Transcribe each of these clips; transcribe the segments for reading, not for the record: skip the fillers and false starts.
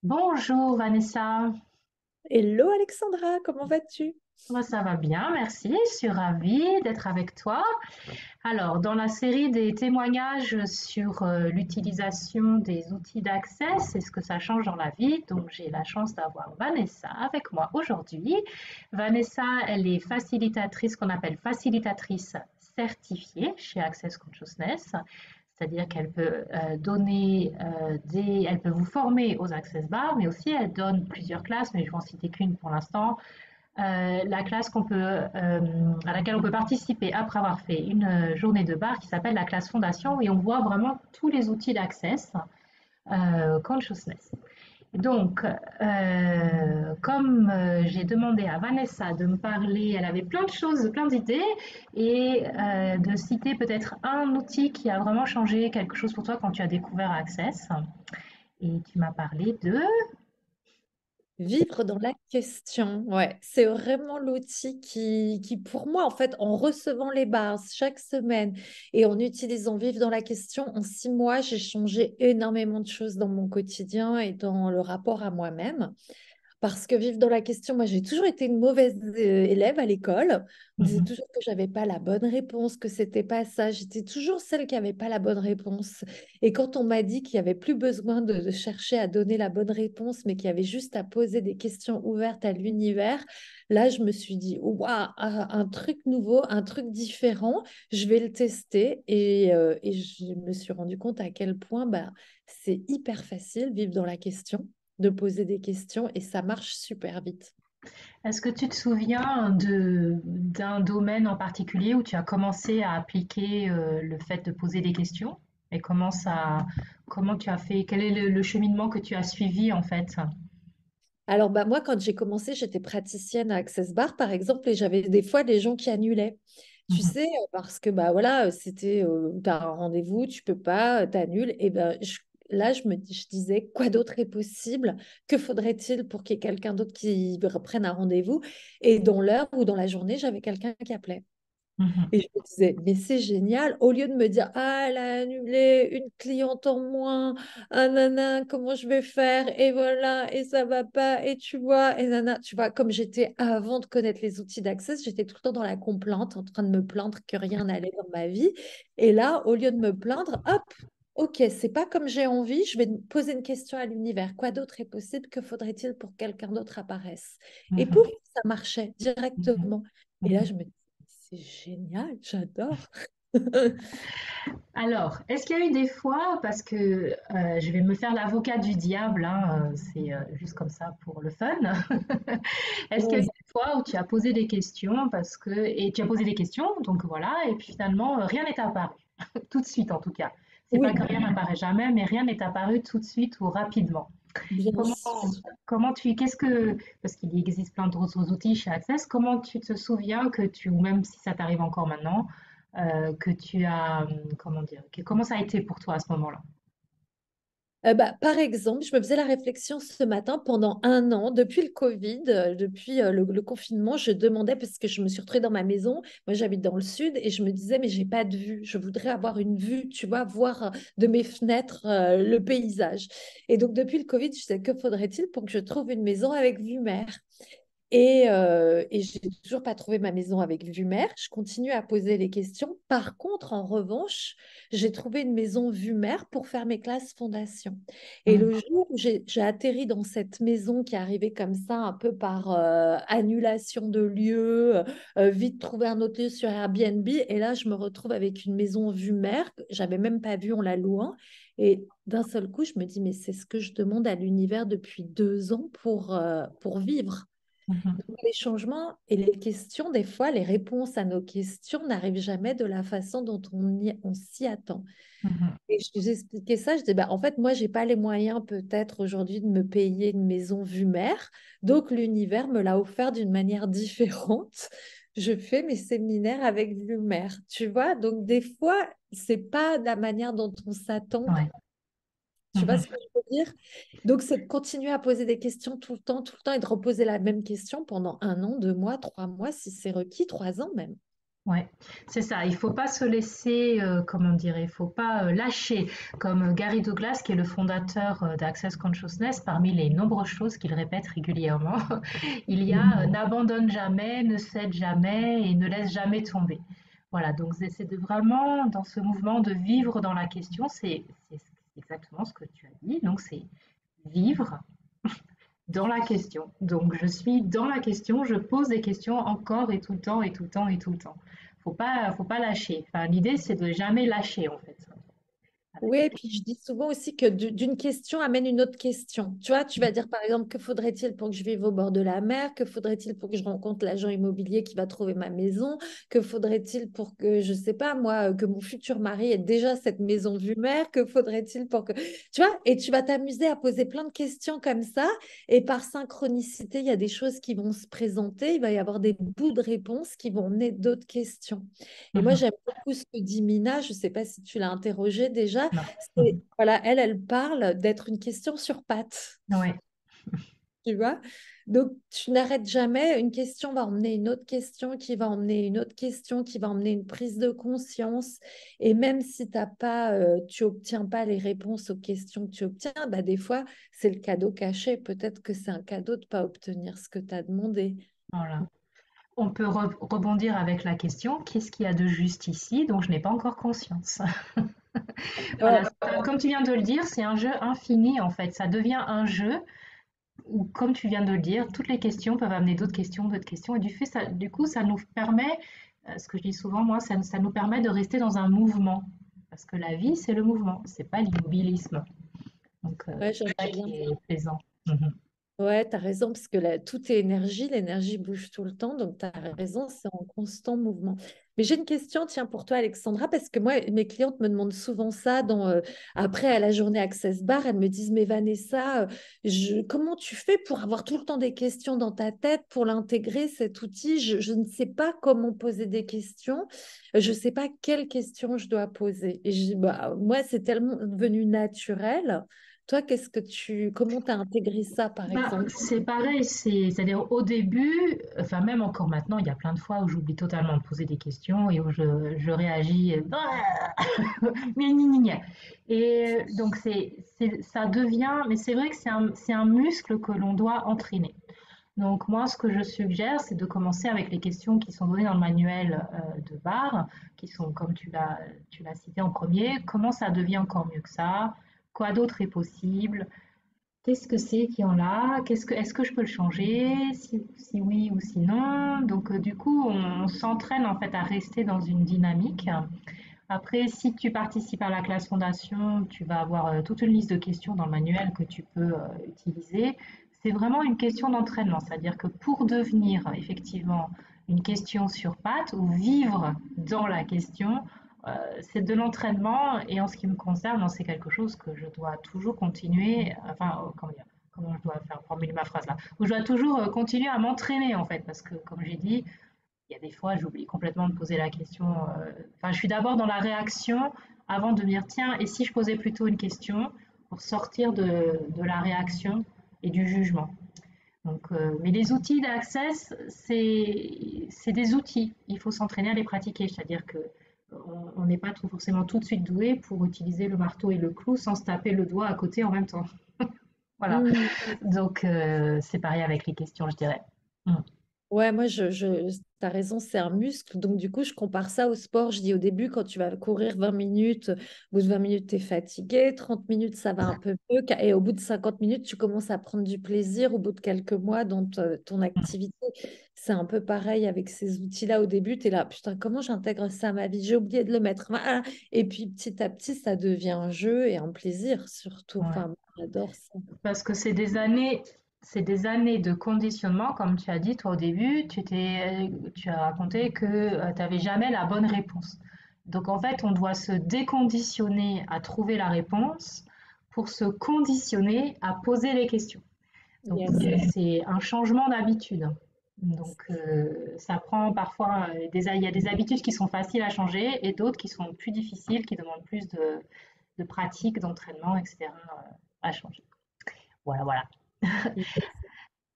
Bonjour Vanessa. Hello Alexandra, comment vas-tu? Moi, ça va bien, merci. Je suis ravie d'être avec toi. Alors, dans la série des témoignages sur l'utilisation des outils d'accès, c'est ce que ça change dans la vie. Donc, j'ai la chance d'avoir Vanessa avec moi aujourd'hui. Vanessa, elle est facilitatrice, qu'on appelle facilitatrice certifiée chez Access Consciousness. C'est-à-dire qu'elle peut elle peut vous former aux Access Bars, mais aussi elle donne plusieurs classes, mais je vais en citer qu'une pour l'instant. La classe à laquelle on peut participer après avoir fait une journée de bar qui s'appelle la classe Fondation et on voit vraiment tous les outils d'Access Consciousness. Donc, comme j'ai demandé à Vanessa de me parler, elle avait plein de choses, plein d'idées, et de citer peut-être un outil qui a vraiment changé quelque chose pour toi quand tu as découvert Access. Et tu m'as parlé de... Vivre dans la question, ouais, c'est vraiment l'outil qui, pour moi, en fait, en recevant les bases chaque semaine et en utilisant Vivre dans la question, en 6 mois, j'ai changé énormément de choses dans mon quotidien et dans le rapport à moi-même. Parce que vivre dans la question, moi j'ai toujours été une mauvaise élève à l'école. On disait Mhm, toujours que j'avais pas la bonne réponse, que c'était pas ça. J'étais toujours celle qui avait pas la bonne réponse. Et quand on m'a dit qu'il y avait plus besoin de chercher à donner la bonne réponse, mais qu'il y avait juste à poser des questions ouvertes à l'univers, là je me suis dit, waouh, un truc nouveau, un truc différent, je vais le tester. Et je me suis rendu compte à quel point bah, c'est hyper facile vivre dans la question, de poser des questions et ça marche super vite. est-ce que tu te souviens d'un domaine en particulier où tu as commencé à appliquer le fait de poser des questions? Et comment tu as fait, quel est le cheminement que tu as suivi en fait? Alors bah moi, quand j'ai commencé, j'étais praticienne à Access Bar, par exemple, et j'avais des fois des gens qui annulaient. Tu Mhm, sais, parce que bah voilà, c'était, t'as un rendez-vous, tu peux pas, t'annules. Et ben là, je disais, quoi d'autre est possible? Que faudrait-il pour qu'il y ait quelqu'un d'autre qui reprenne un rendez-vous? Et dans l'heure ou dans la journée, j'avais quelqu'un qui appelait. mhm, Et je me disais, mais c'est génial, au lieu de me dire, ah, elle a annulé une cliente en moins, ah, nana, comment je vais faire, et voilà, et ça va pas, et tu vois, et nana, tu vois, comme j'étais avant de connaître les outils d'accès, j'étais tout le temps dans la complainte, en train de me plaindre que rien n'allait dans ma vie. Et là, au lieu de me plaindre, hop, ok, c'est pas comme j'ai envie, je vais poser une question à l'univers. Quoi d'autre est possible? Que faudrait-il pour que quelqu'un d'autre apparaisse? Et pouf, mhm, ça marchait mhm, directement. Et là, mhm. je me dis, c'est génial, j'adore. Alors, est-ce qu'il y a eu des fois, parce que je vais me faire l'avocat du diable, hein, c'est juste comme ça pour le fun. Est-ce qu'il y a eu Vas-y. des fois où tu as posé des questions et tu as posé des questions, donc voilà, et puis finalement rien n'est apparu, tout de suite en tout cas. C'est pas Oui, que rien n'apparaît jamais, mais rien n'est apparu tout de suite ou rapidement. bien Comment, sûr. parce qu'il existe plein d'autres outils chez Access, comment tu te souviens ou même si ça t'arrive encore maintenant, que tu as, comment dire, comment ça a été pour toi à ce moment-là? Bah, par exemple, je me faisais la réflexion ce matin pendant un an, depuis le Covid, depuis le confinement, je demandais, parce que je me suis retrouvée dans ma maison, moi j'habite dans le sud, et je me disais, mais j'ai pas de vue, je voudrais avoir une vue, tu vois, voir de mes fenêtres le paysage. Et donc depuis le Covid, je disais, que faudrait-il pour que je trouve une maison avec vue mer? Et j'ai toujours pas trouvé ma maison avec vue mer. Je continue à poser les questions. Par contre, en revanche, j'ai trouvé une maison vue mer pour faire mes classes fondation. Et le Mhm, jour où j'ai atterri dans cette maison qui arrivait comme ça, un peu par annulation de lieu, vite trouver un autre lieu sur Airbnb. Et là, je me retrouve avec une maison vue mer que j'avais même pas vue en la louant. Et d'un seul coup, je me dis, mais c'est ce que je demande à l'univers depuis 2 ans pour vivre. mhm, Donc, les changements et les questions, des fois, les réponses à nos questions n'arrivent jamais de la façon dont on s'y attend. mhm, Et je vous expliquais ça, je dis, bah, en fait, moi, j'ai pas les moyens peut-être aujourd'hui de me payer une maison vue mer, donc l'univers me l'a offert d'une manière différente. Je fais mes séminaires avec vue mer, tu vois? Donc, des fois, c'est pas la manière dont on s'attend. ouais, Tu vois mhm. ce que je veux dire? Donc, c'est de continuer à poser des questions tout le temps, et de reposer la même question pendant un an, 2 mois, 3 mois, si c'est requis, 3 ans même. Ouais, c'est ça. Il faut pas se laisser, comment dire, il faut pas lâcher. Comme Gary Douglas, qui est le fondateur d'Access Consciousness, parmi les nombreuses choses qu'il répète régulièrement, il y a n'abandonne jamais, ne cède jamais et ne laisse jamais tomber. Voilà, donc c'est de vraiment dans ce mouvement de vivre dans la question, c'est exactement ce que tu as dit. Donc c'est vivre dans la question. Donc je suis dans la question, je pose des questions encore et tout le temps et tout le temps et tout le temps. Faut pas lâcher. Enfin, l'idée c'est de jamais lâcher en fait. Oui, et puis je dis souvent aussi que d'une question amène une autre question. Tu vois, tu vas dire par exemple, que faudrait-il pour que je vive au bord de la mer? Que faudrait-il pour que je rencontre l'agent immobilier qui va trouver ma maison? Que faudrait-il pour que, je sais pas moi, que mon futur mari ait déjà cette maison vue mer? Que faudrait-il pour que... Tu vois, et tu vas t'amuser à poser plein de questions comme ça. Et par synchronicité, il y a des choses qui vont se présenter. Il va y avoir des bouts de réponses qui vont mener d'autres questions. Et moi, Mhm. j'aime beaucoup ce que dit Mina. Je ne sais pas si tu l'as interrogée déjà. Non. Mhm. Voilà, elle parle d'être une question sur pattes, Ouais. tu vois. Donc, tu n'arrêtes jamais. Une question va emmener une autre question, qui va emmener une autre question, qui va emmener une prise de conscience. Et même si tu obtiens pas les réponses aux questions que tu obtiens, bah, des fois, c'est le cadeau caché. Peut-être que c'est un cadeau de ne pas obtenir ce que tu as demandé. Voilà. On peut rebondir avec la question, qu'est-ce qu'il y a de juste ici dont je n'ai pas encore conscience? Ouais, Voilà, comme tu viens de le dire, c'est un jeu infini en fait. Ça devient un jeu où, comme tu viens de le dire, toutes les questions peuvent amener d'autres questions. Et du coup, ça nous permet, ce que je dis souvent, moi, ça nous permet de rester dans un mouvement. Parce que la vie, c'est le mouvement, c'est pas l'immobilisme. Donc, ouais, c'est ça j'aimerais bien. qui est plaisant. Mhm. Ouais, tu as raison, parce que tout est énergie, l'énergie bouge tout le temps, donc tu as raison, c'est en constant mouvement. Mais j'ai une question, tiens, pour toi, Alexandra, parce que moi, mes clientes me demandent souvent ça après à la journée Access Bar, elles me disent, mais Vanessa, comment tu fais pour avoir tout le temps des questions dans ta tête, pour l'intégrer, cet outil? Je ne sais pas comment poser des questions, je ne sais pas quelles questions je dois poser. Et bah, moi, c'est tellement devenu naturel. Toi, comment tu as intégré ça, par Ben, exemple? c'est pareil, c'est-à-dire au début, enfin même encore maintenant, il y a plein de fois où j'oublie totalement de poser des questions et où je réagis, gna, gna, gna. Et donc ça devient, mais c'est vrai que c'est un muscle que l'on doit entraîner. Donc moi, ce que je suggère, c'est de commencer avec les questions qui sont données dans le manuel de barre, qui sont, comme tu l'as cité en premier, comment ça devient encore mieux que ça? Quoi d'autre est possible? Qu'est-ce que c'est qui en a? Est-ce que je peux le changer? Si oui ou si non. Donc, du coup, on s'entraîne en fait à rester dans une dynamique. Après, si tu participes à la classe fondation, tu vas avoir toute une liste de questions dans le manuel que tu peux utiliser. C'est vraiment une question d'entraînement, c'est-à-dire que pour devenir effectivement une question sur pattes ou vivre dans la question, c'est de l'entraînement et en ce qui me concerne, c'est quelque chose que je dois toujours continuer, enfin, comment je dois faire formuler ma phrase là, où je dois toujours continuer à m'entraîner en fait, parce que comme j'ai dit, il y a des fois, j'oublie complètement de poser la question. Enfin, je suis d'abord dans la réaction avant de me dire, tiens, et si je posais plutôt une question pour sortir de la réaction et du jugement. Donc, mais les outils d'Access, c'est des outils. Il faut s'entraîner à les pratiquer. C'est-à-dire que on n'est pas forcément tout de suite doué pour utiliser le marteau et le clou sans se taper le doigt à côté en même temps. Voilà. Hmm. Donc, c'est pareil avec les questions, je dirais. Mm. Ouais, moi, tu as raison, c'est un muscle. Donc, du coup, je compare ça au sport. Je dis au début, quand tu vas courir 20 minutes, au bout de 20 minutes, tu es fatigué. 30 minutes, ça va un peu mieux. Et au bout de 50 minutes, tu commences à prendre du plaisir au bout de quelques mois dans ton activité. C'est un peu pareil avec ces outils-là. Au début, tu es là, putain, comment j'intègre ça à ma vie? J'ai oublié de le mettre. Ah. Et puis, petit à petit, ça devient un jeu et un plaisir surtout. Ouais. Enfin, moi, j'adore ça. Parce que c'est des années de conditionnement, comme tu as dit toi au début, tu as raconté que tu n'avais jamais la bonne réponse. Donc en fait, on doit se déconditionner à trouver la réponse pour se conditionner à poser les questions. Donc Yes. c'est un changement d'habitude. Donc ça prend parfois il y a des habitudes qui sont faciles à changer et d'autres qui sont plus difficiles, qui demandent plus de pratique, d'entraînement, etc. À changer. Voilà, voilà.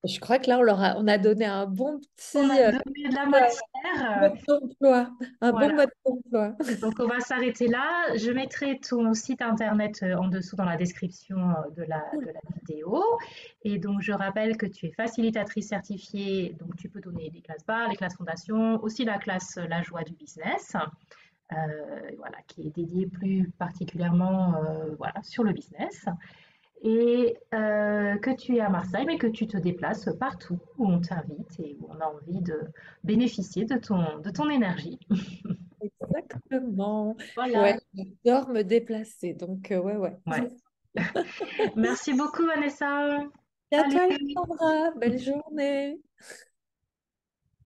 Je crois que là, on a donné un bon On a petit donné de la matière. mode d'emploi. Un bon Voilà. mode d'emploi. Donc, on va s'arrêter là. Je mettrai ton site internet en dessous dans la description de la vidéo. Et donc, je rappelle que tu es facilitatrice certifiée. Donc, tu peux donner les classes barres, les classes fondations, aussi la classe La joie du business, voilà, qui est dédiée plus particulièrement voilà, sur le business. Et que tu es à Marseille, mais que tu te déplaces partout où on t'invite et où on a envie de bénéficier de ton énergie. Exactement. Voilà. Ouais, j'adore me déplacer. Donc, ouais, ouais. Ouais. Merci beaucoup, Vanessa. Et à toi, Salut. Alexandra. Belle journée.